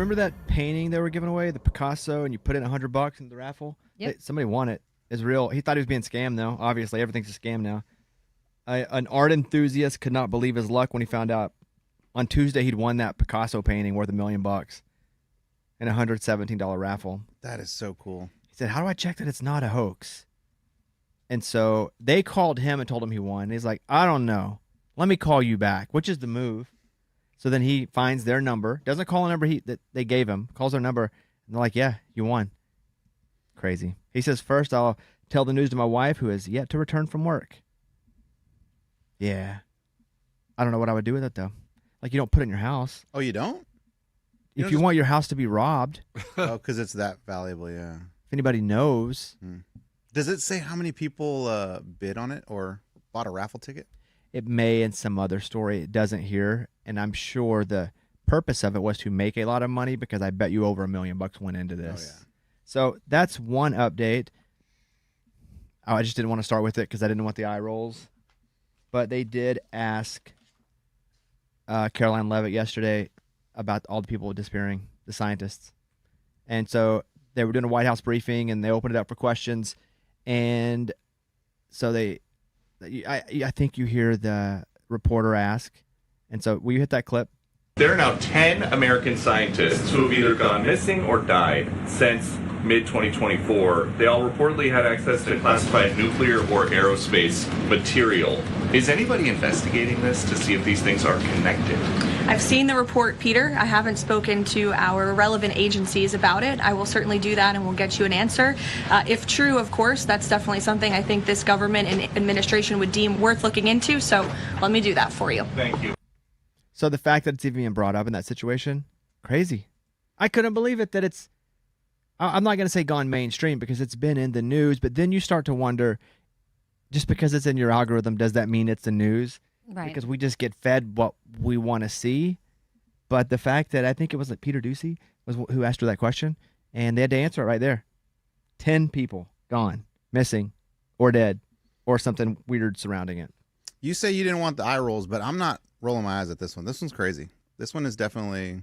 remember that painting they were giving away, the Picasso, and you put in $100 in the raffle? Yep. Somebody won it. It's real. He thought he was being scammed, though. Obviously, everything's a scam now. An art enthusiast could not believe his luck when he found out on Tuesday he'd won that Picasso painting worth $1 million in a $117 raffle. That is so cool. He said, "How do I check that it's not a hoax?" And so they called him and told him he won. He's like, "I don't know. Let me call you back," which is the move. So then he finds their number, doesn't call a number that they gave him, calls their number, and they're like, "Yeah, you won." Crazy. He says, "First, I'll tell the news to my wife, who has yet to return from work." Yeah. I don't know what I would do with it, though. Like, you don't put it in your house. Oh, you don't? If you want your house to be robbed. Oh, because it's that valuable, yeah. If anybody knows. Does it say how many people bid on it or bought a raffle ticket? It may in some other story. It doesn't here. And I'm sure the purpose of it was to make a lot of money, because I bet you over $1 million went into this. Oh, yeah. So that's one update. I just didn't want to start with it because I didn't want the eye rolls. But they did ask Karoline Leavitt yesterday about all the people disappearing, the scientists. And so they were doing a White House briefing, and they opened it up for questions. And so I think you hear the reporter ask. And so will you hit that clip? There are now 10 American scientists who have either gone missing or died since mid-2024. They all reportedly had access to classified nuclear or aerospace material. Is anybody investigating this to see if these things are connected? I've seen the report, Peter. I haven't spoken to our relevant agencies about it. I will certainly do that, and we'll get you an answer. If true, of course, that's definitely something I think this government and administration would deem worth looking into. So let me do that for you. Thank you. So the fact that it's even being brought up in that situation, crazy. I couldn't believe it that it's, I'm not going to say gone mainstream because it's been in the news, but then you start to wonder, just because it's in your algorithm, does that mean it's the news? Right. Because we just get fed what we want to see. But the fact that I think it was like Peter Ducey was who asked her that question, and they had to answer it right there. 10 people gone, missing, or dead, or something weird surrounding it. You say you didn't want the eye rolls, but I'm not rolling my eyes at this one. This one's crazy. This one is definitely...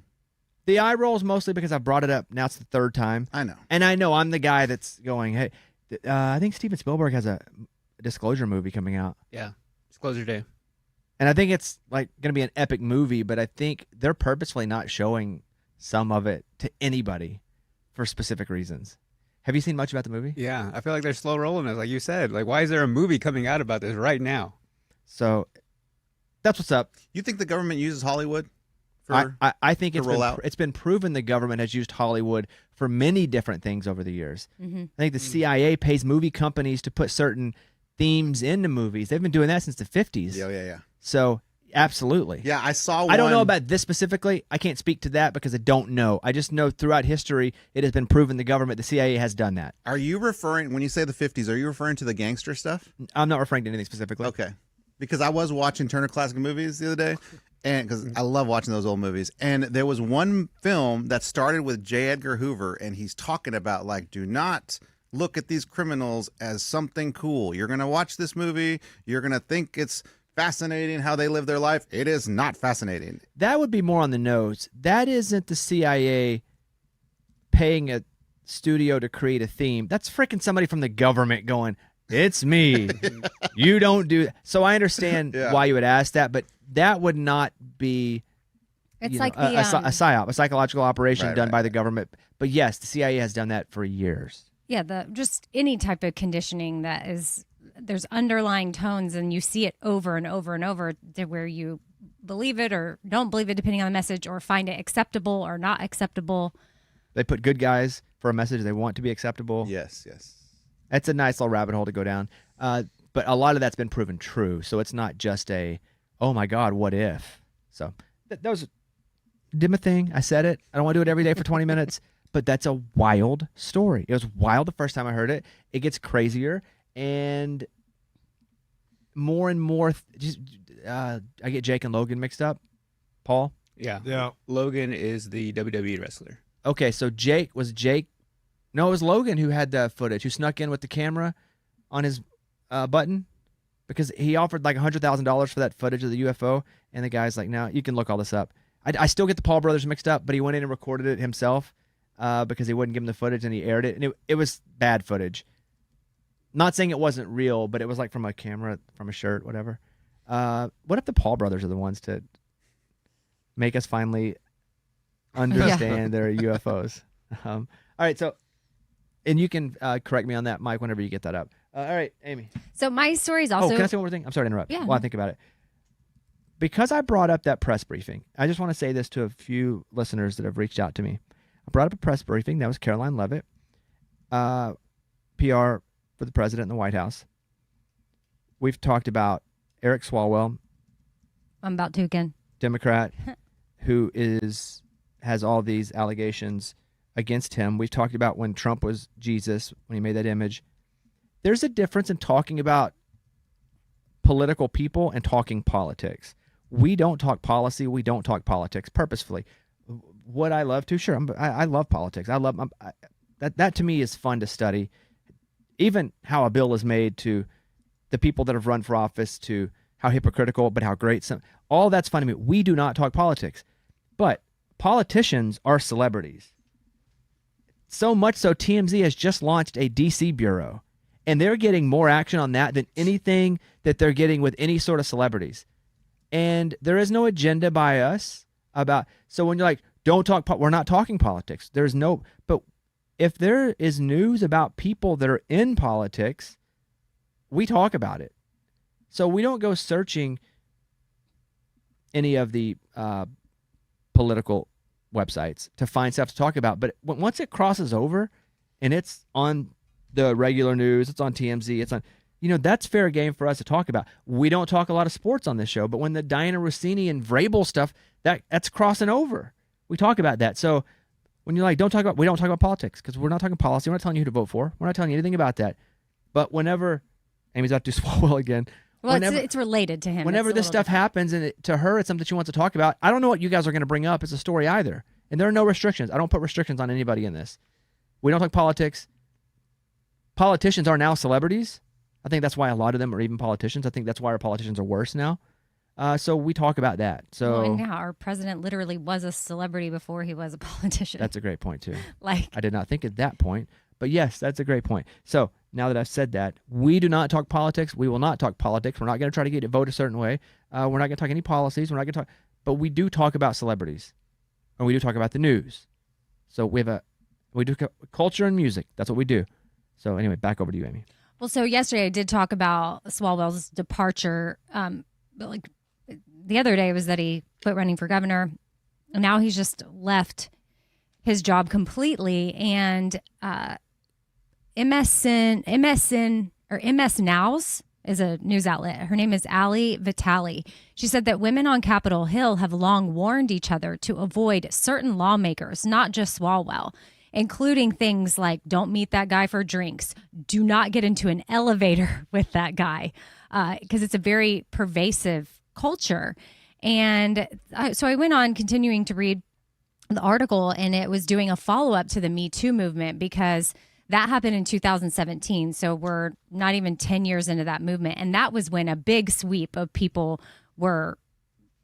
The eye rolls mostly because I brought it up. Now it's the third time. I know. And I know I'm the guy that's going, hey, I think Steven Spielberg has a Disclosure movie coming out. Yeah, Disclosure Day. And I think it's like going to be an epic movie, but I think they're purposefully not showing some of it to anybody for specific reasons. Have you seen much about the movie? Yeah, I feel like they're slow rolling it, like you said. Like, why is there a movie coming out about this right now? So that's what's up. You think the government uses Hollywood? I think it's been proven the government has used Hollywood for many different things over the years. Mm-hmm. I think the CIA pays movie companies to put certain themes into movies. They've been doing that since the 50s. Yeah. So absolutely. Yeah, I saw one. I don't know about this specifically. I can't speak to that because I don't know. I just know throughout history it has been proven the government, the CIA, has done that. Are you referring, when you say the 50s, are you referring to the gangster stuff? I'm not referring to anything specifically. Okay. Because I was watching Turner Classic Movies the other day, and because I love watching those old movies. And there was one film that started with J. Edgar Hoover, and he's talking about, like, do not look at these criminals as something cool. You're going to watch this movie. You're going to think it's fascinating how they live their life. It is not fascinating. That would be more on the nose. That isn't the CIA paying a studio to create a theme. That's freaking somebody from the government going, it's me. You don't do that. So I understand why you would ask that, but that would not be It's like a psyop, a psychological operation done by the government. But yes, the CIA has done that for years. Yeah, just any type of conditioning that is, there's underlying tones, and you see it over and over and over to where you believe it or don't believe it, depending on the message, or find it acceptable or not acceptable. They put good guys for a message they want to be acceptable. Yes. That's a nice little rabbit hole to go down. But a lot of that's been proven true. So it's not just a, oh my God, what if? So that was a thing. I said it. I don't want to do it every day for 20 minutes. But that's a wild story. It was wild the first time I heard it. It gets crazier. And more, I get Jake and Logan mixed up. Paul? Yeah. Logan is the WWE wrestler. Okay, so No, it was Logan who had the footage, who snuck in with the camera on his button, because he offered like $100,000 for that footage of the UFO, and the guy's like, no, you can look all this up. I still get the Paul brothers mixed up, but he went in and recorded it himself because he wouldn't give him the footage, and he aired it, and it was bad footage. Not saying it wasn't real, but it was like from a camera, from a shirt, whatever. What if the Paul brothers are the ones to make us finally understand their UFOs? All right, so, and you can correct me on that, Mike, whenever you get that up. All right, Amy. So my story is also. Oh, can I say one more thing? I'm sorry to interrupt. Yeah. While I think about it. Because I brought up that press briefing, I just want to say this to a few listeners that have reached out to me. I brought up a press briefing. That was Karoline Leavitt, PR for the president in the White House. We've talked about Eric Swalwell. I'm about to again. Democrat, who has all these allegations against him. We've talked about when Trump was Jesus, when he made that image. There's a difference in talking about political people and talking politics. We don't talk policy. We don't talk politics purposefully. Would I love to? Sure. I love politics. That to me is fun to study. Even how a bill is made, to the people that have run for office, to how hypocritical, but how great all that's fun to me. We do not talk politics, but politicians are celebrities. So much so TMZ has just launched a DC bureau, and they're getting more action on that than anything that they're getting with any sort of celebrities. And there is no agenda by us about, so when you're like, don't talk, we're not talking politics. There's no, but if there is news about people that are in politics, we talk about it. So we don't go searching any of the political websites to find stuff to talk about. But once it crosses over and it's on the regular news, it's on TMZ, it's on, that's fair game for us to talk about. We don't talk a lot of sports on this show, but when the Diana Rossini and Vrabel stuff, that's crossing over. We talk about that. So when you're like, we don't talk about politics, because we're not talking policy. We're not telling you who to vote for. We're not telling you anything about that. But whenever Amy's about to do Swalwell again. Well, it's related to him. Whenever this stuff happens and to her it's something she wants to talk about, I don't know what you guys are going to bring up as a story either. And there are no restrictions. I don't put restrictions on anybody in this. We don't talk politics. Politicians are now celebrities. I think that's why a lot of them are even politicians. I think that's why our politicians are worse now. So we talk about that. So our president literally was a celebrity before he was a politician. That's a great point too. I did not think at that point, but yes, that's a great point. So now that I've said that, we do not talk politics. We will not talk politics. We're not going to try to get it vote a certain way. We're not going to talk any policies. We're not going to talk, but we do talk about celebrities, and we do talk about the news. So we do culture and music. That's what we do. So anyway, back over to you, Amy. Well, so yesterday I did talk about Swalwell's departure. But the other day was that he quit running for governor, and now he's just left his job completely. And MS Nows is a news outlet. Her name is Ali Vitali. She said that women on Capitol Hill have long warned each other to avoid certain lawmakers, not just Swalwell, including things like don't meet that guy for drinks, do not get into an elevator with that guy, because it's a very pervasive culture. And so I went on continuing to read the article, and it was doing a follow-up to the Me Too movement, because that happened in 2017. So we're not even 10 years into that movement. And that was when a big sweep of people were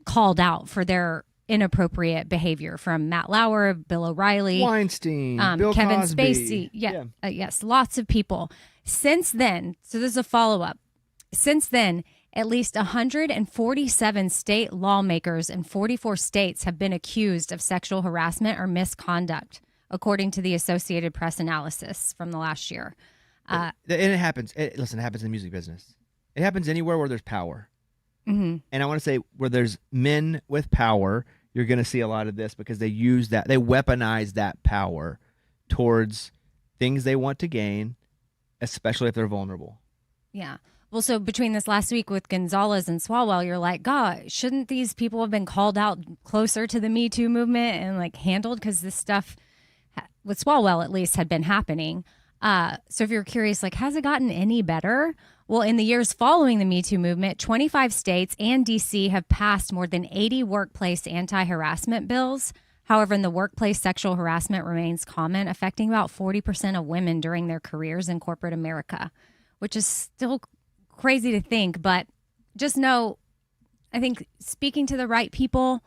called out for their inappropriate behavior, from Matt Lauer, Bill O'Reilly, Weinstein, Bill Kevin Cosby. Spacey. Yes, lots of people. Since then, so this is a follow-up. Since then, at least 147 state lawmakers in 44 states have been accused of sexual harassment or misconduct, according to the Associated Press analysis from the last year. And it happens. Listen, it happens in the music business. It happens anywhere where there's power. Mm-hmm. And I want to say where there's men with power, you're going to see a lot of this, because they weaponize that power towards things they want to gain, especially if they're vulnerable. Yeah. Well, so between this last week with Gonzalez and Swalwell, you're like, God, shouldn't these people have been called out closer to the Me Too movement and handled? Because this stuff with Swalwell, at least, had been happening. So if you're curious, has it gotten any better? Well, in the years following the Me Too movement, 25 states and D.C. have passed more than 80 workplace anti-harassment bills. However, in the workplace, sexual harassment remains common, affecting about 40% of women during their careers in corporate America, which is still crazy to think. But just know, I think speaking to the right people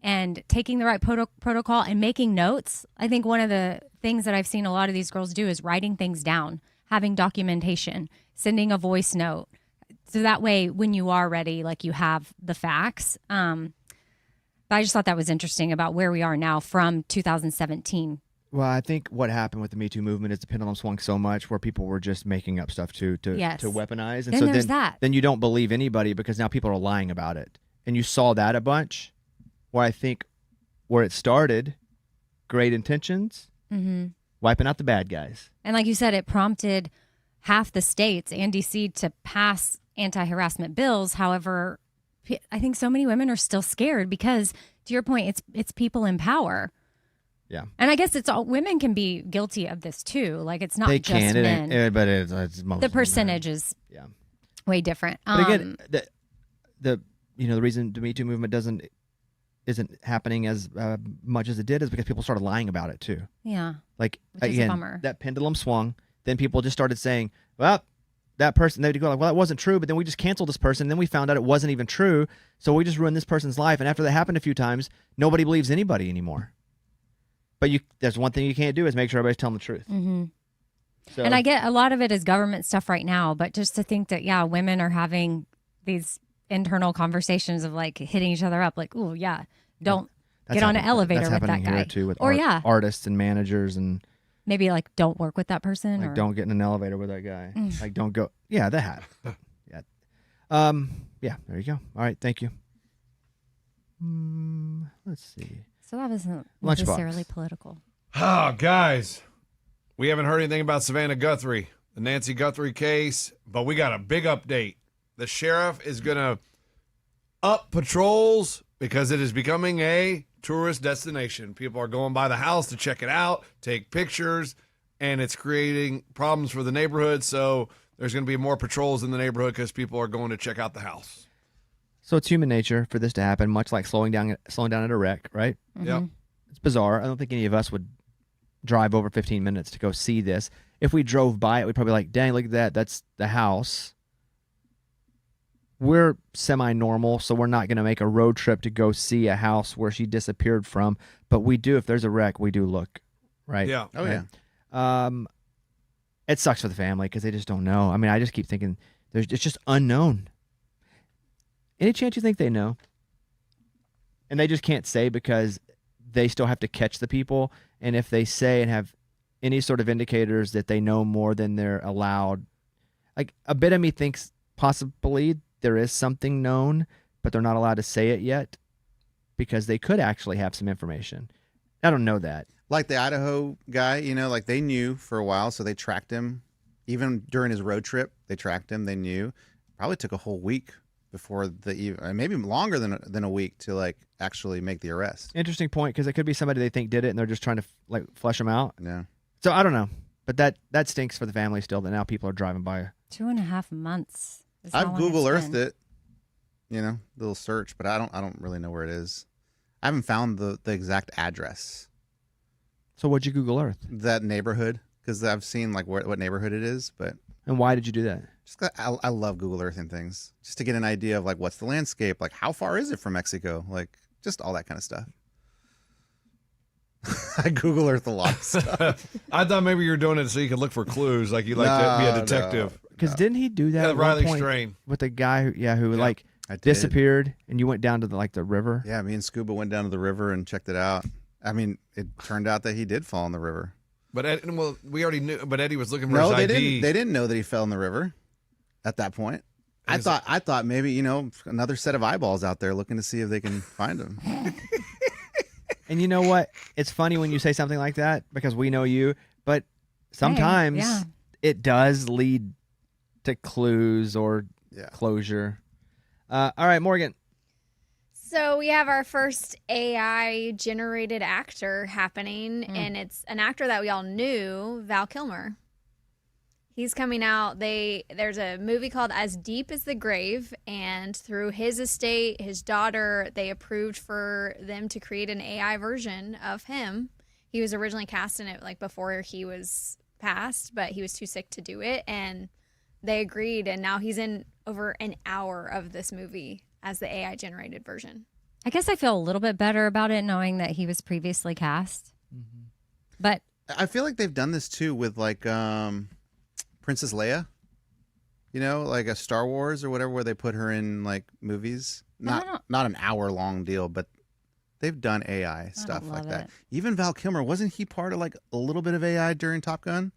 and taking the right protocol and making notes. I think one of the things that I've seen a lot of these girls do is writing things down, having documentation, sending a voice note. So that way, when you are ready, like you have the facts. But I just thought that was interesting about where we are now from 2017. Well, I think what happened with the Me Too movement is the pendulum swung so much where people were just making up stuff to weaponize. And then so there's that. Then you don't believe anybody because now people are lying about it. And you saw that a bunch where I think where it started, great intentions, wiping out the bad guys. And like you said, it prompted half the states and DC to pass anti-harassment bills. However, I think so many women are still scared because, to your point, it's people in power. Yeah. And I guess it's all women can be guilty of this too. Like it's not They just can, men. but it's most The percentage is way different. But again, the reason the Me Too movement isn't happening as much as it did is because people started lying about it too. Yeah. Like Which is a bummer. that pendulum swung. Then people just started saying, well, that person, they'd go like, well, that wasn't true, but then we just canceled this person. And then we found out it wasn't even true. So we just ruined this person's life. And after that happened a few times, nobody believes anybody anymore. But there's one thing you can't do is make sure everybody's telling the truth. Mm-hmm. So, And I get a lot of it is government stuff right now, but just to think that, women are having these internal conversations of like hitting each other up, like, oh, yeah, don't get on an elevator with that guy. Here too with or artists and managers and maybe like don't work with that person. like or don't get in an elevator with that guy. Like don't go. Yeah, that happened. Yeah, there you go. All right, thank you. Let's see. So that wasn't Lunchbox. necessarily political. Oh, guys, we haven't heard anything about Savannah Guthrie, the Nancy Guthrie case, but we got a big update. The sheriff is going to up patrols because it is becoming a tourist destination. People are going by the house to check it out, take pictures, and it's creating problems for the neighborhood. So there's going to be more patrols in the neighborhood because people are going to check out the house. So it's human nature for this to happen, much like slowing down at a wreck, right? Yep. It's bizarre. I don't think any of us would drive over 15 minutes to go see this. If we drove by it, we'd probably be like, dang, look at that. That's the house. We're semi-normal, so we're not going to make a road trip to go see a house where she disappeared from. But we do, if there's a wreck, we do look, right? Yeah. Oh, yeah. It sucks for the family because they just don't know. I mean, I just keep thinking it's just unknown. Any chance you think they know? And they just can't say because they still have to catch the people. And if they say and have any sort of indicators that they know more than they're allowed, like a bit of me thinks possibly there is something known, but they're not allowed to say it yet because they could actually have some information. I don't know that. Like the Idaho guy, like they knew for a while, so they tracked him. Even during his road trip, they tracked him. They knew. Probably took a whole week before maybe longer than a week to like actually make the arrest. Interesting point because it could be somebody they think did it and they're just trying to like flesh them out. Yeah. So I don't know, but that stinks for the family still that now people are driving by. 2.5 months. I've Google Earthed it, little search, but I don't really know where it is. I haven't found the exact address. So what'd you Google Earth? That neighborhood, because I've seen like what neighborhood it is, but. And why did you do that? Just 'cause I love Google Earthing things, just to get an idea of like what's the landscape, like how far is it from Mexico, like just all that kind of stuff. I Google Earth a lot of stuff. I thought maybe you were doing it so you could look for clues, like you like to be a detective. Because didn't he do that Yeah, at Riley one point Strain. with the guy who like I did. disappeared and you went down to the river? Yeah, me and Scuba went down to the river and checked it out. I mean, it turned out that he did fall in the river. But we already knew. But Eddie was looking for No, his they ID. didn't. They didn't know that he fell in the river at that point. I thought maybe another set of eyeballs out there looking to see if they can find him. And you know what? It's funny when you say something like that because we know you, but sometimes it does lead to clues or closure. All right, Morgan. So we have our first AI generated actor happening, and it's an actor that we all knew, Val Kilmer. He's coming out. There's a movie called As Deep as the Grave, and through his estate, his daughter, they approved for them to create an AI version of him. He was originally cast in it like before he was passed, but he was too sick to do it, and they agreed, and now he's in over an hour of this movie as the AI generated version. I guess I feel a little bit better about it knowing that he was previously cast. But I feel like they've done this too with like Princess Leia. You know, like a Star Wars or whatever, where they put her in like movies. Not an hour-long deal, but they've done AI stuff like that. Even Val Kilmer, wasn't he part of like a little bit of AI during Top Gun?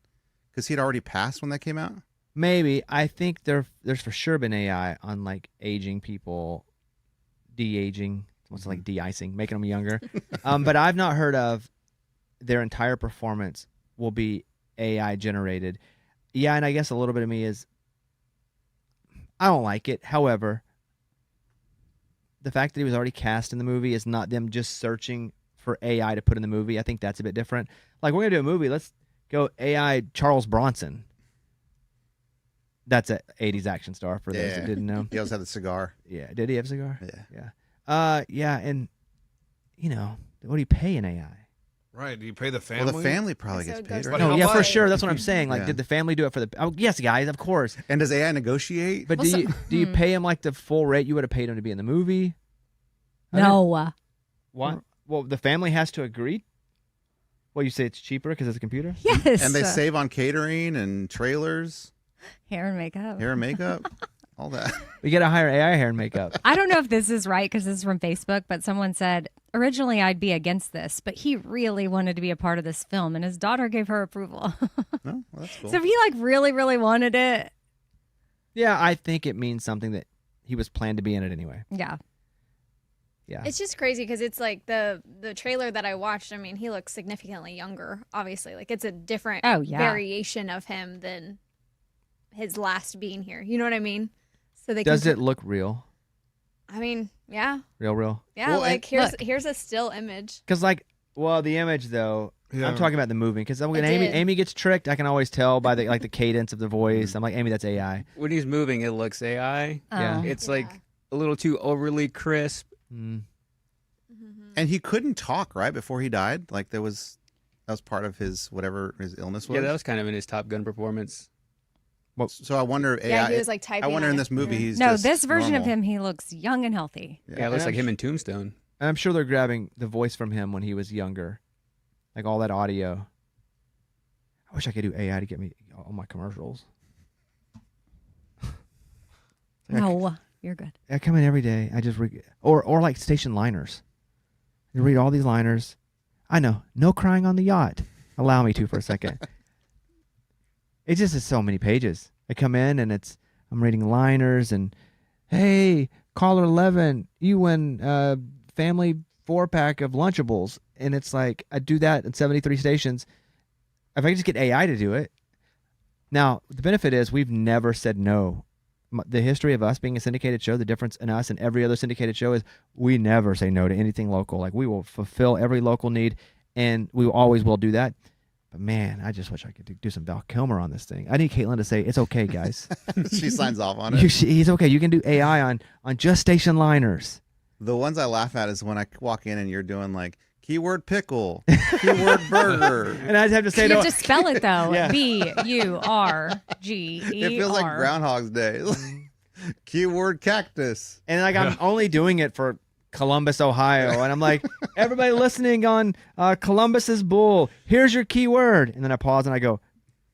Because he'd already passed when that came out. Maybe. I think there's for sure been AI on like aging people, de-aging, what's like de-icing, making them younger. But I've not heard of their entire performance will be AI generated. Yeah, and I guess a little bit of me is I don't like it. However, the fact that he was already cast in the movie is not them just searching for AI to put in the movie. I think that's a bit different. Like, we're going to do a movie. Let's go AI Charles Bronson. That's an 80s action star for those that didn't know. He also had the cigar. Yeah. Did he have a cigar? Yeah. Yeah. And, you know, what do you pay an AI? Right. Do you pay the family? Well, the family probably So gets it paid, goes right? to No, how yeah, for much? sure. That's what I'm saying. Like, Yeah. did the family do it for the? Oh, yes, guys, of course. And does AI negotiate? But do you pay him like the full rate you would have paid him to be in the movie? no. What? Well, the family has to agree. Well, you say it's cheaper because it's a computer. Yes. And they save on catering and trailers, hair and makeup. hair and makeup, all that. We got to hire AI hair and makeup. I don't know if this is right because this is from Facebook, but someone said originally I'd be against this, but he really wanted to be a part of this film, and his daughter gave her approval. Oh, well, that's cool. So if he like really, really wanted it, Yeah, I think it means something that he was planned to be in it anyway. yeah. Yeah. It's just crazy because it's like the trailer that I watched. I mean, he looks significantly younger. Obviously, like it's a different variation of him than his last being here. You know what I mean? So they Does it look real? I mean, yeah, Real? yeah. Well, like here's a still image. Because the image though. Yeah. I'm talking about the movie because when It did. Amy gets tricked, I can always tell by the cadence of the voice. I'm like, Amy, that's AI. When he's moving, it looks AI. Yeah. It's like a little too overly crisp. Mm. And he couldn't talk, right, before he died? Like that was part of his whatever his illness was? Yeah, that was kind of in his Top Gun performance. So I wonder if AI... Yeah, he was like typing. I wonder on in it. this movie he's No, just this version of normal. him, he looks young and healthy. Yeah, it looks like him in Tombstone. And I'm sure they're grabbing the voice from him when he was younger, like all that audio. I wish I could do AI to get me all my commercials. No, you're good. I come in every day. I just read, or like station liners. You read all these liners. I know, no crying on the yacht. Allow me to for a second. It just is so many pages. I come in and I'm reading liners and, hey, caller 11, you win a family 4-pack of Lunchables, and it's like I do that in 73 stations. If I could just get AI to do it. Now the benefit is we've never said no. The history of us being a syndicated show, the difference in us and every other syndicated show is we never say no to anything local. Like we will fulfill every local need, and we always will do that. But man, I just wish I could do some Val Kilmer on this thing. I need Caitlin to say it's okay, guys. She signs off on it. He's okay. You can do AI on just station liners. The ones I laugh at is when I walk in and you're doing like keyword pickle, keyword burger. And I just have to say You no. have to spell it though. Yeah. BURGER. It feels like Groundhog's Day. Keyword cactus. And like I'm only doing it for Columbus, Ohio, and I'm like, everybody listening on Columbus's Bull, here's your keyword, and then I pause and I go,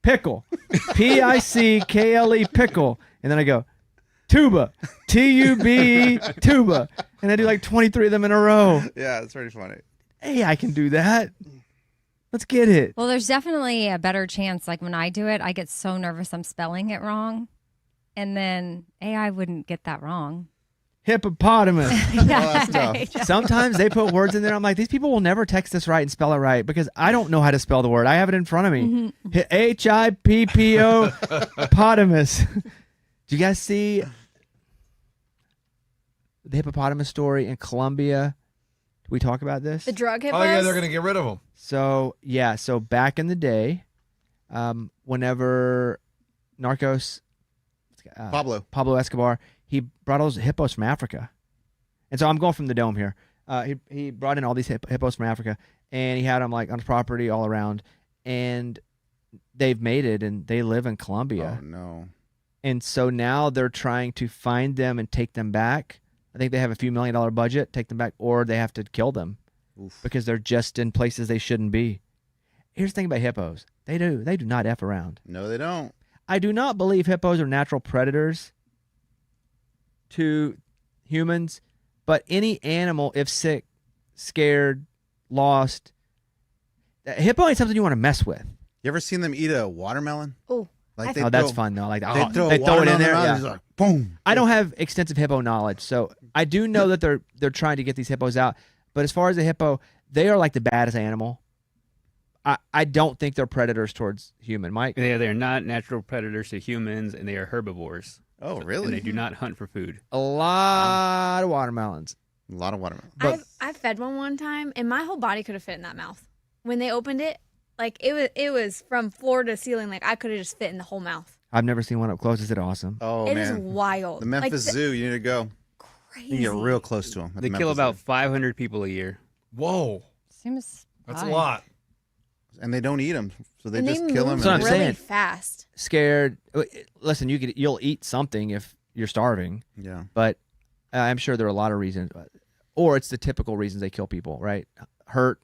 pickle, PICKLE pickle, and then I go, tuba, TUBE tuba, and I do like 23 of them in a row. Yeah, it's pretty funny. Hey, I can do that. Let's get it. Well, there's definitely a better chance. Like when I do it, I get so nervous I'm spelling it wrong. And then AI wouldn't get that wrong. Hippopotamus. that's tough. Sometimes they put words in there. I'm like, these people will never text this right and spell it right because I don't know how to spell the word. I have it in front of me. HIPPO hippopotamus. Do you guys see the hippopotamus story in Colombia? Did we talk about this? The drug hippos. Oh, yeah, they're going to get rid of them. So, yeah. So back in the day, whenever Narcos, Pablo Escobar, he brought all those hippos from Africa. And so I'm going from the dome here. He brought in all these hippos from Africa, and he had them like on his property all around. And they've mated, and they live in Colombia. Oh, no. And so now they're trying to find them and take them back I think they have a few $1 million budget. Take them back, or they have to kill them because they're just in places they shouldn't be. Here's the thing about hippos: they do not F around. No, they don't. I do not believe hippos are natural predators to humans, but any animal, if sick, scared, lost, a hippo ain't something you want to mess with. You ever seen them eat a watermelon? Oh, Like That's fun though. Like they throw they a throw it in watermelon there. in their mouth, Yeah. and it's like, boom. I don't have extensive hippo knowledge, so I do know that they're trying to get these hippos out. But as far as the hippo, they are like the baddest animal. I don't think they're predators towards human. Mike? They're not natural predators to humans, and they are herbivores. Oh, And really? they do not hunt for food. A lot of watermelons. A lot of watermelon. But I fed one time, and my whole body could have fit in that mouth. When they opened it, like it was from floor to ceiling. Like I could have just fit in the whole mouth. I've never seen one up close. Is it awesome? Oh, It is man. wild. The Memphis Zoo, you need to go. Crazy. You get real close to them. They kill about 500 people a year. Whoa, Seems that's high. a lot. And they don't eat them, so they And just they kill them. move That's what I'm really saying. fast. Scared. Listen, you'll eat something if you're starving, Yeah. but I'm sure there are a lot of reasons, or it's the typical reasons they kill people, right? Hurt.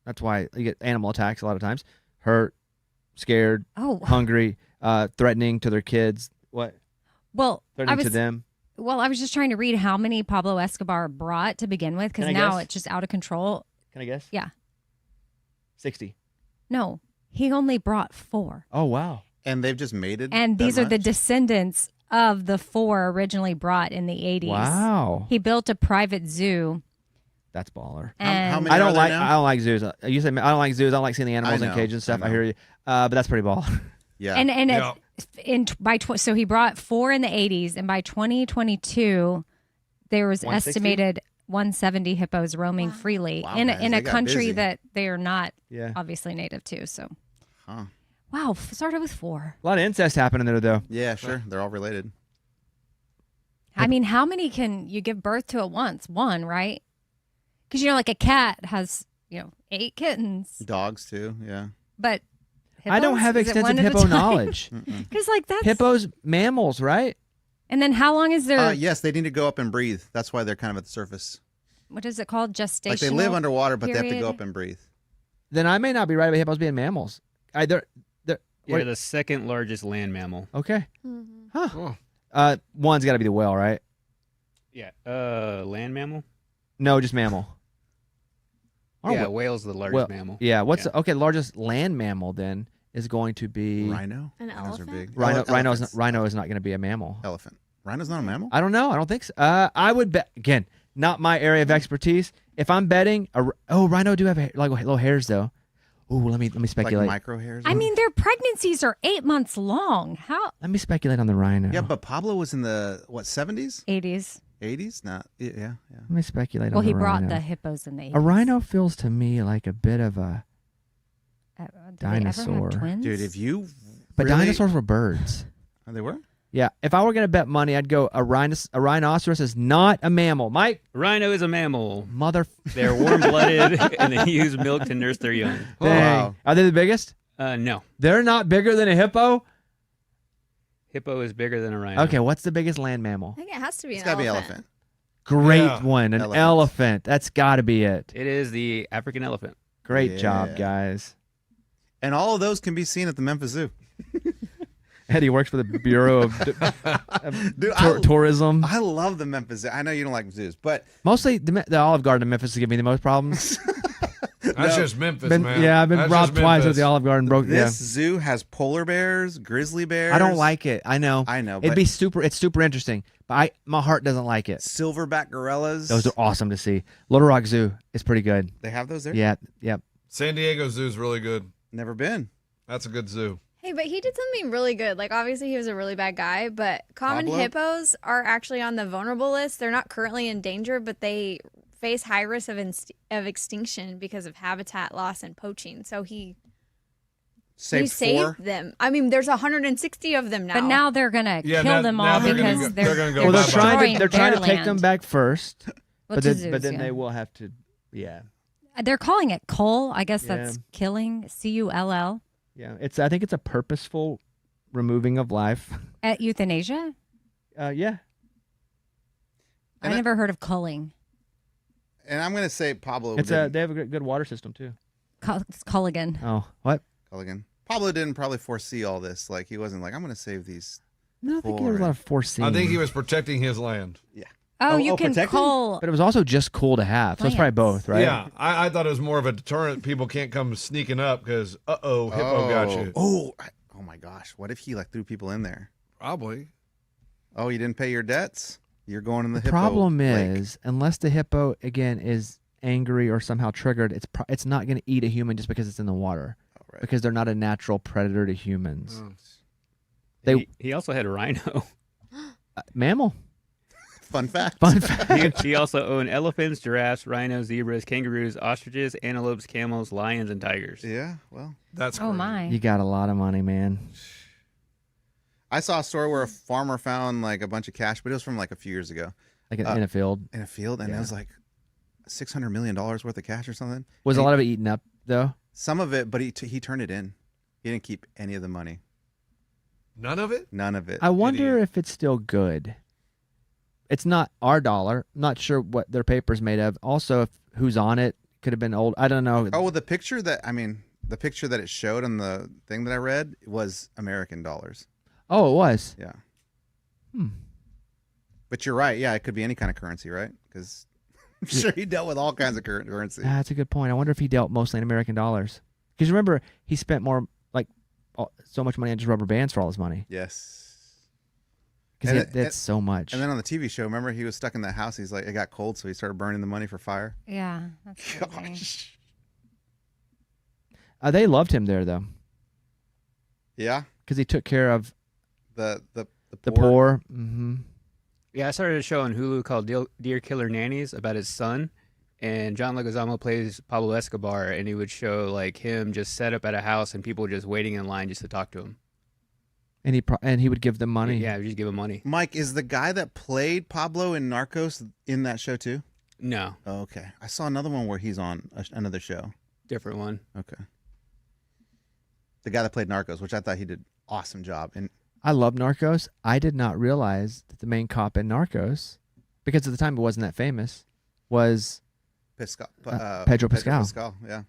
That's why you get animal attacks a lot of times. Hurt, scared, Oh, hungry, threatening to their kids. What? well, Threatening to them. Well, I was just trying to read how many Pablo Escobar brought to begin with, because Can I now guess? it's just out of control. Can I guess? Yeah. 60. No, he only brought 4. Oh, wow. And they've just mated. And that these are the much? descendants of the 4 originally brought in the 80s. Wow. He built a private zoo. That's baller. And how many I don't are there like now? I don't like zoos. You say I don't like zoos. I don't like seeing the animals in know, cages and stuff. I I know. hear you. But that's pretty baller. Yeah. And Yeah. so he brought 4 in the 80s, and by 2022 there was 160? estimated 170 hippos roaming freely Wow, in guys, a they got country busy. that they are not Yeah. obviously native to. So Huh. wow, started with 4. A lot of incest happening there though. Yeah, sure. They're all related. I mean, how many can you give birth to at once? 1, right? Because like a cat has 8 kittens, Dogs, too. Yeah. but I don't have extensive hippo knowledge. Because like that's Hippos, mammals, right? And then how long is their Yes, they need to go up and breathe. That's why they're kind of at the surface. what is it called? Gestational. Like they live underwater, but they have to period? go up and breathe. Then I may not be right about hippos being mammals. They're They're the second largest land mammal. okay. Huh. Oh. One's got to be the whale, right? Yeah. Land mammal? No, just mammal. Or Yeah, wh- whale's the largest well, mammal. Yeah. What's Yeah. okay? Largest land mammal then is going to be Rhino? An Rhinos are elephant? big. Oh, Rhino is not going to be a mammal. Elephant. Rhino's not a mammal? I don't know. I don't think so. I would bet again. Not my area of expertise. If I'm betting, rhino do have like little hairs though. Ooh, let me Like speculate. micro hairs? I mean, their pregnancies are 8 months long. How Let me speculate on the rhino. Yeah, but Pablo was in the, 70s? 80s? 80s? Not, yeah. Let me speculate Well, on he the brought rhino. the hippos in the 80s. A rhino feels to me like a bit of a Did dinosaur. They ever have twins? Dude, if you but really- dinosaurs were birds. Oh, they were? Yeah, if I were going to bet money, I'd go a rhinoceros is not a mammal. Mike, Rhino is a mammal. mother. They're warm-blooded, and they use milk to nurse their young. Oh, Dang. wow. Are they the biggest? No. They're not bigger than a hippo? Hippo is bigger than a rhino. Okay, what's the biggest land mammal? I think it has to be It's an got to be elephant. elephant. Great Yeah. one. An Elephant. elephant. That's got to be it. It is the African elephant. Great Yeah. job, guys. And all of those can be seen at the Memphis Zoo. Eddie works for the Bureau of Dude, Tourism. I love the Memphis Zoo. I know you don't like zoos, but Mostly the Olive Garden in Memphis is giving me the most problems. That's just Memphis, Been- man. yeah, I've been That's robbed just twice at Memphis. the Olive Garden. Broke. this zoo has polar bears, grizzly bears. I don't like it. I know. I know, It'd but- be super. It's super interesting, but my heart doesn't like it. silverback gorillas. Those are awesome to see. Little Rock Zoo is pretty good. They have those there? Yeah. Yep. San Diego Zoo's really good. Never been. That's a good zoo. Hey, but he did something really good. Like, obviously, he was a really bad guy, but common Pablo? hippos are actually on the vulnerable list. They're not currently in danger, but they face high risk of extinction because of habitat loss and poaching. So he Saved saved 4. them. I mean, there's 160 of them now. But now they're gonna Yeah, kill now- them now all they're gonna because go- they're they're gonna go Well, they're bye-bye. trying to destroying take them their back first, Well, but to then zoos, yeah. they will have to. Yeah. They're calling it cull. I guess that's Yeah. killing. CULL. Yeah. I think it's a purposeful removing of life. At euthanasia. Yeah. And I never heard of culling. And I'm gonna say Pablo. They have a good water system too. It's Culligan. Oh, what? Culligan. Pablo didn't probably foresee all this. Like he wasn't like, I'm gonna save these. No, I think there was a lot of foreseeing. I think he was protecting his land. Yeah. Oh, you can protecting? cull. But it was also just cool to have. So it's probably Plants. both, right? Yeah, I thought it was more of a deterrent. People can't come sneaking up because, hippo got you. Oh my gosh! What if he like threw people in there? Probably. Oh, you didn't pay your dets? You're going in the The hippo problem lake. is, unless the hippo again is angry or somehow triggered, it's not going to eat a human just because it's in the water. Oh, right. Because they're not a natural predator to humans. He also had a rhino. Mammal. Fun fact. Fun fact. He also owned elephants, giraffes, rhinos, zebras, kangaroos, ostriches, antelopes, camels, lions, and tigers. Yeah, well, That's Oh crazy. my. You got a lot of money, man. I saw a story where a farmer found like a bunch of cash, but it was from like a few years ago Like in a field. in a field, and it Yeah. was like $600 million worth of cash or something. Was And a lot of it eaten up though? Some of it, but he turned it in. He didn't keep any of the money. None of it? None of it. I wonder Idiot. if it's still good. It's not our dollar. Not sure what their paper's made of. Also, if who's on it could have been old. I don't know. Oh, well, the picture that it showed on the thing that I read was American dollars. Oh, it was. Yeah. Hmm. But you're right. Yeah, it could be any kind of currency, right? Because I'm sure he dealt with all kinds of currency. That's a good point. I wonder if he dealt mostly in American dollars. Because remember, he spent so much money on just rubber bands for all his money. Yes. Because And that's so much. And then on the TV show, remember he was stuck in that house. He's like, it got cold, so he started burning the money for fire. Yeah. That's crazy. Gosh. They loved him there though, Yeah. because he took care of The the poor. Mm-hmm. Yeah, I started a show on Hulu called Dear Killer Nannies about his son. And John Leguizamo plays Pablo Escobar, and he would show like him just set up at a house and people just waiting in line just to talk to him. And he would give them money. Yeah, we just give him money. Mike, is the guy that played Pablo in Narcos in that show too? No, Oh, okay. I saw another one where he's on another show. different one. Okay. The guy that played Narcos, which I thought he did awesome job. And I love Narcos. I did not realize that the main cop in Narcos, because at the time it wasn't that famous, was Pedro Pascal. Yeah.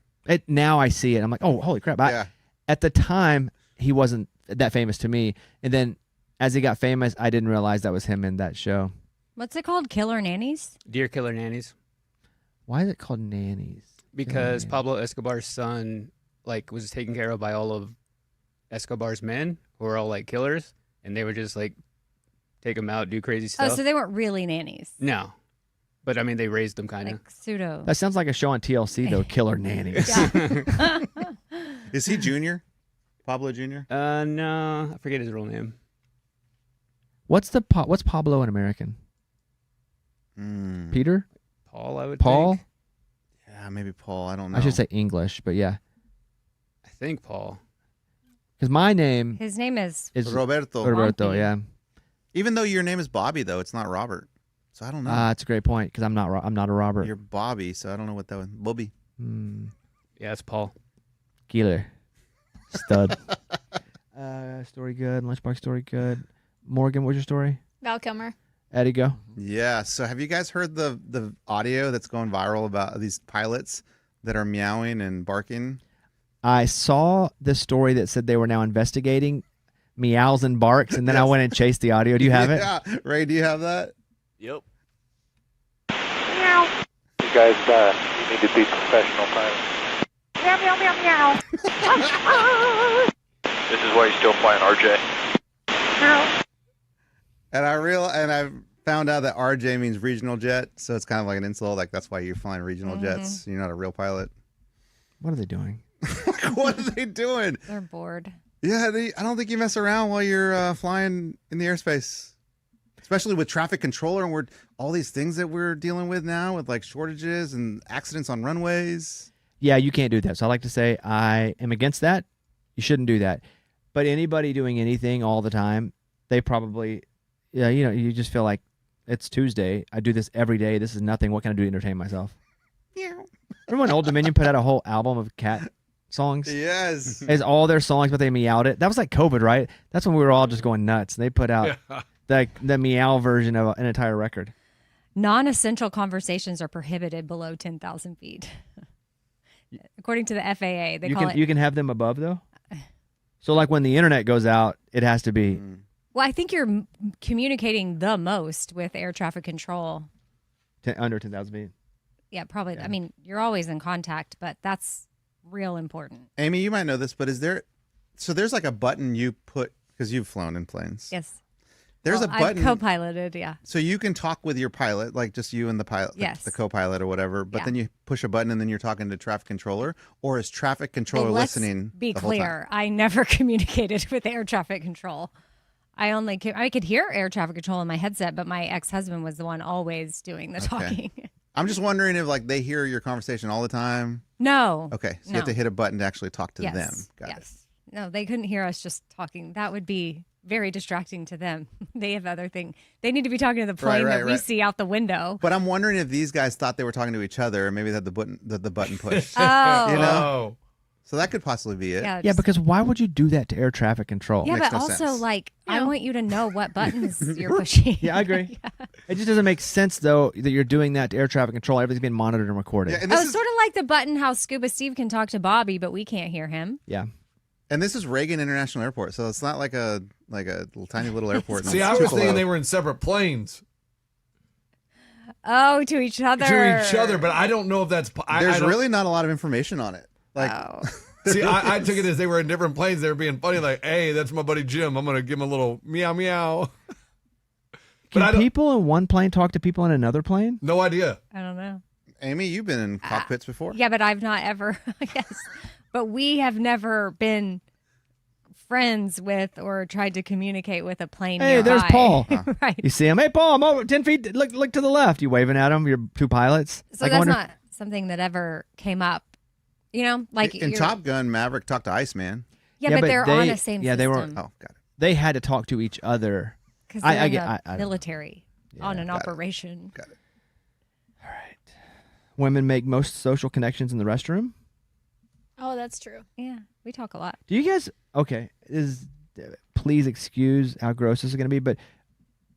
Now I see it. I'm like, oh, holy crap! Yeah. At the time, he wasn't that famous to me, and then as he got famous, I didn't realize that was him in that show. What's it called? Killer Nannies? Dear Killer Nannies. Why is it called Nannies? Because Nannies. Pablo Escobar's son like was taken care of by all of Escobar's men who are all like killers, and they would just like take him out, do crazy Oh, stuff. so they weren't really nannies. No, but I mean they raised them kind of. Like pseudo. That sounds like a show on TLC though. Killer Nannies. Yeah. Is he Junior? Pablo Junior? No, I forget his real name. What's Pablo in American? Peter? Paul, I would Paul? think. Yeah, maybe Paul. I don't know. I should say English, but yeah. I think Paul. Because my name His name is is Roberto. Roberto, Lumpy. yeah. Even though your name is Bobby, though, it's not Robert. So I don't know. That's a great point because I'm not a Robert. You're Bobby, so I don't know what that was. Bobby. Yeah, it's Paul. Killer. Stud. Story good. Lunchbox story good. Morgan, what's your story? Val Kilmer. Eddie, go. Yeah. So have you guys heard the audio that's going viral about these pilots that are meowing and barking? I saw the story that said they were now investigating meows and barks, and then I went and chased the audio. Do you have it? Yeah. Ray, do you have that? Yep. Meow. You guys, you need to be professional pilots. Meow, meow, meow, meow. This is why you're still flying RJ. Meow. And I found out that RJ means regional jet, so it's kind of like an insult. Like that's why you're flying regional jets. You're not a real pilot. What are they doing? What are they doing? they're bored. Yeah, I don't think you mess around while you're flying in the airspace, especially with traffic controller and all these things that we're dealing with now with like shortages and accidents on runways. Yeah, you can't do that. So I like to say I am against that. You shouldn't do that. But anybody doing anything all the time, they probably, you just feel like it's Tuesday. I do this every day. This is nothing. What can I do to entertain myself? Meow. Remember when Old Dominion put out a whole album of cat songs? Yes. It's all their songs, but they meowed it. That was like COVID, right? That's when we were all just going nuts. They put out the meow version of an entire record. non-essential conversations are prohibited below 10,000 feet. According to the FAA, You can have them above though. So like when the internet goes out, it has to be. Well, I think you're communicating the most with air traffic control. Under 10,000 feet. Yeah, probably. I mean, you're always in contact, but that's real important. Amy, you might know this, but there's like a button you put, because you've flown in planes. Yes. There's a button. I've co-piloted, yeah. So you can talk with your pilot, like just you and the pilot, Yes. the co-pilot or whatever, but Yeah. then you push a button and then you're talking to traffic controller, or is traffic controller Hey, let's listening be the whole time? clear. I never communicated with air traffic control. I could hear air traffic control in my headset, but my ex-husband was the one always doing the talking. I'm just wondering if like they hear your conversation all the time. No. Okay, so you have to hit a button to actually talk to Yes. them. Got it. Yes. No, they couldn't hear us just talking. That would be very distracting to them. They have other things. They need to be talking to the plane that we see out the window. But I'm wondering if these guys thought they were talking to each other, and maybe they had the button pushed. Oh. You know? Oh. So that could possibly be it. Yeah, Yeah, because why would you do that to air traffic control? yeah, makes but no also sense. like I want you to know what buttons you're pushing. Yeah, I agree. It just doesn't make sense though that you're doing that to air traffic control. Everything's being monitored and recorded. Yeah, and Oh, this is sort of like the button how Scuba Steve can talk to Bobby, but we can't hear him. Yeah. and this is Reagan International Airport, so it's not like a little tiny little airport. See, I was thinking they were in separate planes Oh, to each other. to each other, but I don't know if that's. There's I don't- really not a lot of information on it. Like, Oh. See, I took it as they were in different planes. They were being funny, like, "Hey, that's my buddy Jim. I'm gonna give him a little meow meow." But I Can don't. people in one plane talk to people in another plane? No idea. I don't know. Amy, you've been in cockpits before. Yeah, but I've not ever. Yes, but we have never been friends with or tried to communicate with a plane. Hey, there's nearby. Paul. Right. You see him? Hey, Paul, I'm over 10 feet. Look to the left. You waving at him? Your two pilots. So Like, I that's wonder- not something that ever came up. You know, like in you're- Top Gun, Maverick talked to Iceman. Yeah, Yeah, but but they're on they- the same yeah, they were- system. Oh, got it. They had to talk to each other. Because I they're in get- the I don't- military on an got it. operation. Got it. Women make most social connections in the restroom. Oh, that's true. Yeah, we talk a lot. Do you guys? Okay, please excuse how gross this is going to be, but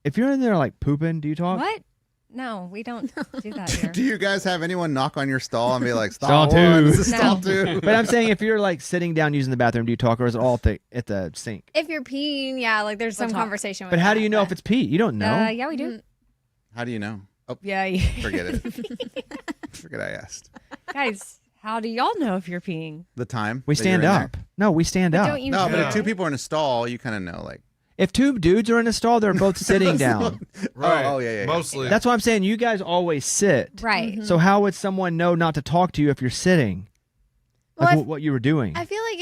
if you're in there like pooping, do you talk? What? No, we don't do that here. Do you guys have anyone knock on your stall and be like, Stall "Stall one, two." this is No. stall two"? But I'm saying if you're like sitting down using the bathroom, do you talk, or is it all at the sink? If you're peeing, yeah, like there's We'll some talk. conversation with But how that, do you know if it's Pete? You don't know. Yeah, we do. How do you know? Oh, Yeah, forget it. Forget I asked. guys, how do y'all know if you're peeing? The time We that stand you're in up. No, we stand But up. don't you? there. No, but Yeah. if two people are in a stall, you kind of know. Like, If two dudes are in a stall, they're both sitting down. Right. Oh, yeah. Mostly. That's why I'm saying you guys always sit. Right. So how would someone know not to talk to you if you're sitting? Well, Like I- what you were doing. I feel like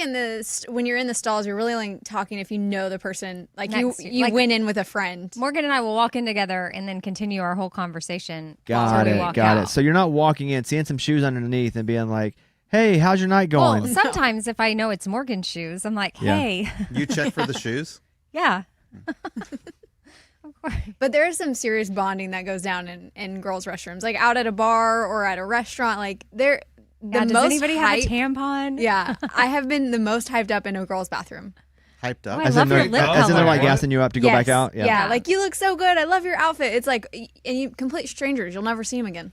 when you're in the stalls, you're really only talking if you know the person. Like Next to you, you. you Like- went in with a friend. Morgan and I will walk in together and then continue our whole conversation. Got while we it. walk Got out. it. So you're not walking in, seeing some shoes underneath, and being like, "Hey, how's your night going?" Well, sometimes if I know it's Morgan's shoes, I'm like, Yeah. hey, you check for the shoes. yeah. Of course. But there is some serious bonding that goes down in girls' restrooms, like out at a bar or at a restaurant. Like the Yeah, does most anybody have a hype- tampon? Yeah, I have been the most hyped up in a girls' bathroom. Hyped up. Oh, I as love in your they're, lip as in they're like color. gassing you up to go Yes. back out. Yeah. Yeah, like you look so good. I love your outfit. It's like, and you complete strangers. You'll never see them again.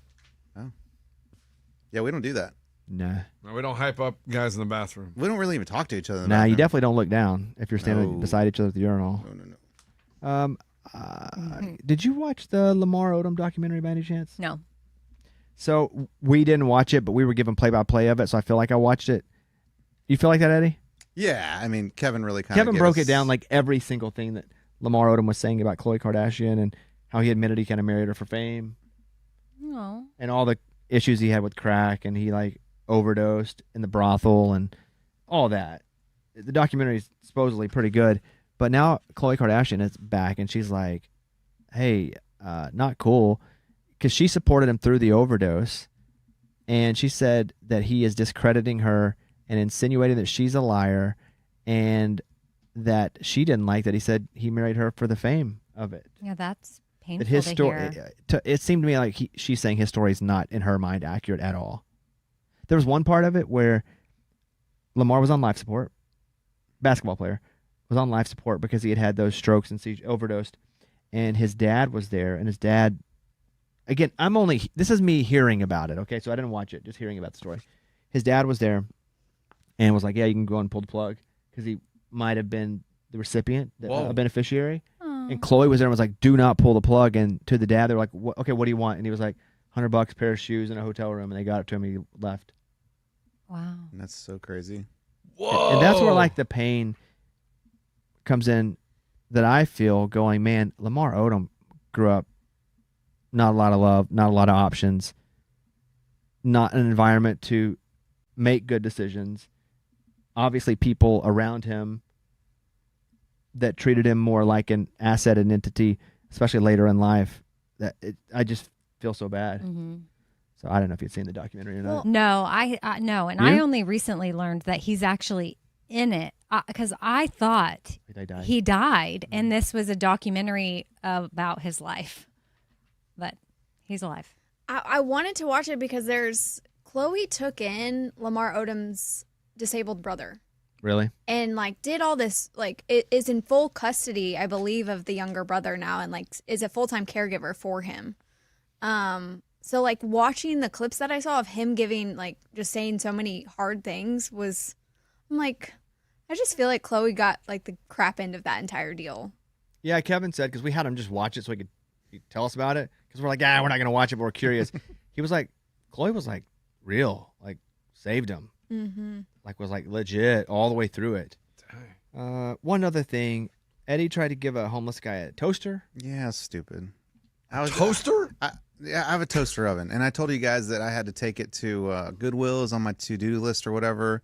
Yeah, we don't do that. Nah. No, we don't hype up guys in the bathroom. We don't really even talk to each other. In the Nah, you bathroom. definitely don't look down if you're standing No. beside each other at the urinal. No. Did you watch the Lamar Odom documentary by any chance? No. So we didn't watch it, but we were given play-by-play of it, so I feel like I watched it. You feel like that, Eddie? Yeah, I mean, Kevin really kind of. Kevin broke it down like every single thing that Lamar Odom was saying about Khloe Kardashian and how he admitted he kind of married her for fame No. and all the issues he had with crack and he like overdosed in the brothel and all that. The documentary is supposedly pretty good, but now Khloe Kardashian is back and she's like, hey, not cool, because she supported him through the overdose, and she said that he is discrediting her and insinuating that she's a liar and that she didn't like that he said he married her for the fame of it. Yeah, that's painful That his to story, hear. it seemed to me like she's saying his story is not in her mind accurate at all. There was one part of it where Lamar was on life support, basketball player, was on life support because he had those strokes and overdosed, and his dad was there, and his dad again, this is me hearing about it. Okay, so I didn't watch it, just hearing about the story. His dad was there and was like, "Yeah, you can go and pull the plug," because he might have been the recipient, a beneficiary. And Chloe was there and was like, "Do not pull the plug." And to the dad, they were like, "Okay, what do you want?" And he was like, $100, pair of shoes, and a hotel room. And they got it to him, and he left. Wow. That's so crazy. Whoa. And that's where like the pain comes in that I feel going, man, Lamar Odom grew up not a lot of love, not a lot of options, not an environment to make good decisions. Obviously, people around him that treated him more like an asset and entity, especially later in life. I just feel so bad. Mm-hmm. So I don't know if you'd seen the documentary or not. Well, no, I no, and You? I only recently learned that he's actually in it because I thought he died, and this was a documentary about his life, but he's alive. I wanted to watch it because Chloe took in Lamar Odom's disabled brother. Really? And like did all this, like it is in full custody, I believe, of the younger brother now, and like is a full-time caregiver for him. So like watching the clips that I saw of him giving, like just saying so many hard things I'm like, I just feel like Chloe got like the crap end of that entire deal. Yeah, Kevin said, because we had him just watch it so he could tell us about it. Because we're like, we're not going to watch it, but we're curious. He was like, Chloe was like real, like saved him. Mm-hmm. Like was like legit all the way through it. One other thing, Eddie tried to give a homeless guy a toaster. Yeah, stupid. Toaster? I have a toaster oven, and I told you guys that I had to take it to Goodwill. Is on my to-do list or whatever.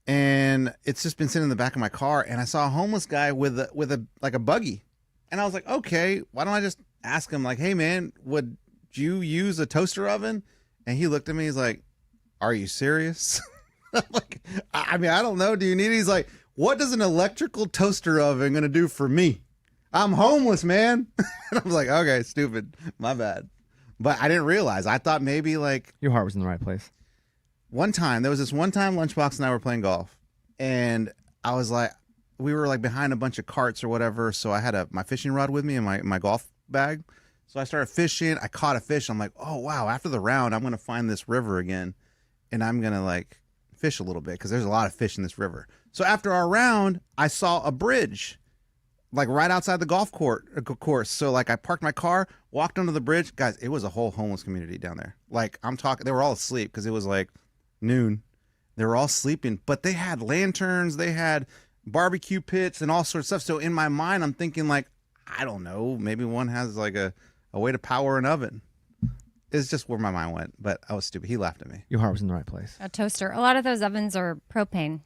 And it's just been sitting in the back of my car, and I saw a homeless guy with a like a buggy, and I was like, okay, why don't I just ask him like, hey man, would you use a toaster oven? And he looked at me, he's like, are you serious? I'm like, I mean, I don't know. Do you need it? He's like, what does an electrical toaster oven gonna do for me? I'm homeless, man. And I was like, okay, stupid, my bad. But I didn't realize. I thought maybe like Your heart was in the right place. there was this one time Lunchbox and I were playing golf, and I was like, we were like behind a bunch of carts or whatever, so I had my fishing rod with me in my golf bag. So I started fishing. I caught a fish. I'm like, oh wow, after the round, I'm gonna find this river again, and I'm gonna like fish a little bit because there's a lot of fish in this river. So after our round, I saw a bridge like right outside the golf course. So like I parked my car, walked under the bridge. Guys, it was a whole homeless community down there. Like I'm talking, they were all asleep because it was like noon. They were all sleeping, but they had lanterns, they had barbecue pits and all sorts of stuff. So in my mind, I'm thinking like, I don't know, maybe one has like a way to power an oven. It's just where my mind went, but I was stupid. He laughed at me. Your heart was in the right place. A toaster. A lot of those ovens are propane.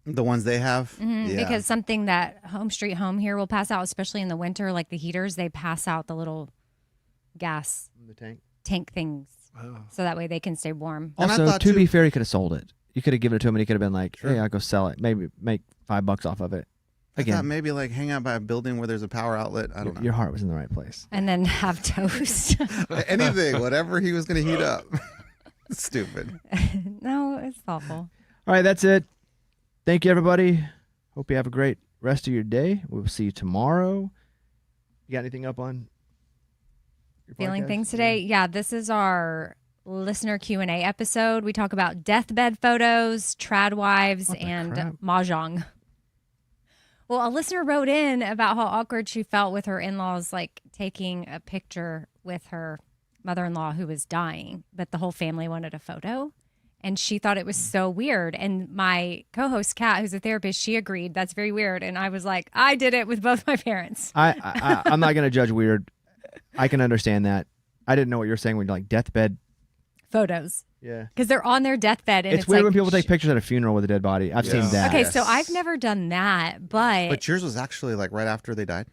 The ones they have? Mm-hmm, Yeah. because something that Home Street Home here will pass out, especially in the winter, like the heaters, they pass out the little gas The tank things. So that way they can stay warm. And I Also, thought to be too- fair, he could have sold it. You could have given it to him, and he could have been like, Sure. "Hey, I'll go sell it. Maybe make $5 off of it." I thought Again, maybe like hang out by a building where there's a power outlet. I don't know. your heart was in the right place. And then have toast. Anything, whatever he was going to heat up. Stupid. No, it's thoughtful. All right, that's it. Thank you, everybody. Hope you have a great rest of your day. We'll see you tomorrow. You got anything up on your Feeling podcast? things today? Yeah, this is our listener Q&A episode. We talk about deathbed photos, trad wives, What the and crap? mahjong. Well, a listener wrote in about how awkward she felt with her in-laws, like taking a picture with her mother-in-law who was dying, but the whole family wanted a photo. And she thought it was so weird. And my co-host, Kat, who's a therapist, she agreed. That's very weird. And I was like, I did it with both my parents. I'm not going to judge weird. I can understand that. I didn't know what you were saying when you're like deathbed. Photos. Yeah. Because they're on their deathbed. And It's weird like, when people take pictures at a funeral with a dead body. I've seen that. Okay, Yes. so I've never done that. But Yours was actually like right after they died?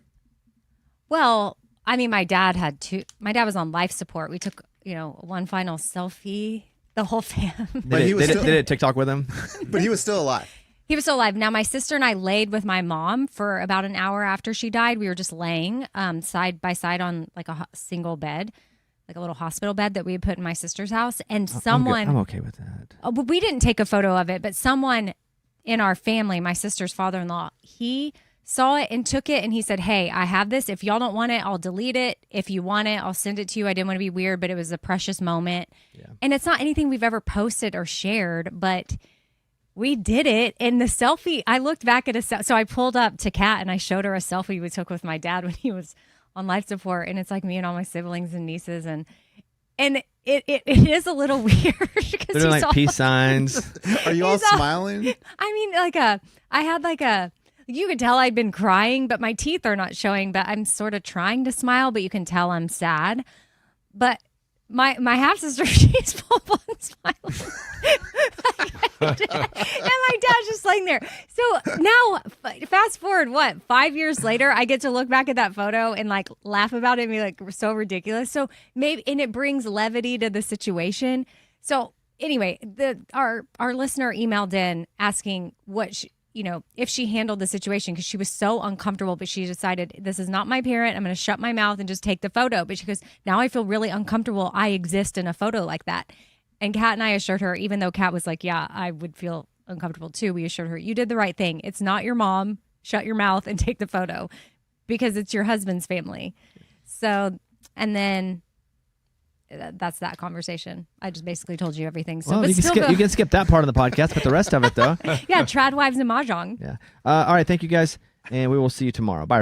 well, I mean, my dad had two. My dad was on life support. We took, one final selfie. The whole fam. But he was Did still- it TikTok with him? But he was still alive. He was still alive. Now, my sister and I laid with my mom for about an hour after she died. We were just laying side by side on like a single bed, like a little hospital bed that we had put in my sister's house. And someone, I'm okay with that. oh, but we didn't take a photo of it, but someone in our family, my sister's father-in-law, he saw it and took it, and he said, hey, I have this. If y'all don't want it, I'll delete it. If you want it, I'll send it to you. I didn't want to be weird, but it was a precious moment. Yeah. And it's not anything we've ever posted or shared, but we did it. And the selfie, I looked back at so I pulled up to Kat and I showed her a selfie we took with my dad when he was on life support. And it's like me and all my siblings and nieces. And it is a little weird. They're doing like peace signs. Are you all smiling? I mean, I had you could tell I'd been crying, but my teeth are not showing, but I'm sort of trying to smile, but you can tell I'm sad. But my half sister, she's full on smiling. And my dad's just laying there. So now, fast forward, 5 years later, I get to look back at that photo and like laugh about it and be like, so ridiculous. So maybe, and it brings levity to the situation. So anyway, our listener emailed in asking if she handled the situation, because she was so uncomfortable, but she decided, this is not my parent. I'm going to shut my mouth and just take the photo. But she goes, now I feel really uncomfortable. I exist in a photo like that. And Kat and I assured her, even though Kat was like, yeah, I would feel uncomfortable too, we assured her, you did the right thing. It's not your mom. Shut your mouth and take the photo, because it's your husband's family. So, and then that's that conversation. I just basically told you everything. So, well, but you can skip that part of the podcast, but the rest of it though. Yeah, trad wives and mahjong. Yeah. All right. Thank you guys, and we will see you tomorrow. Bye.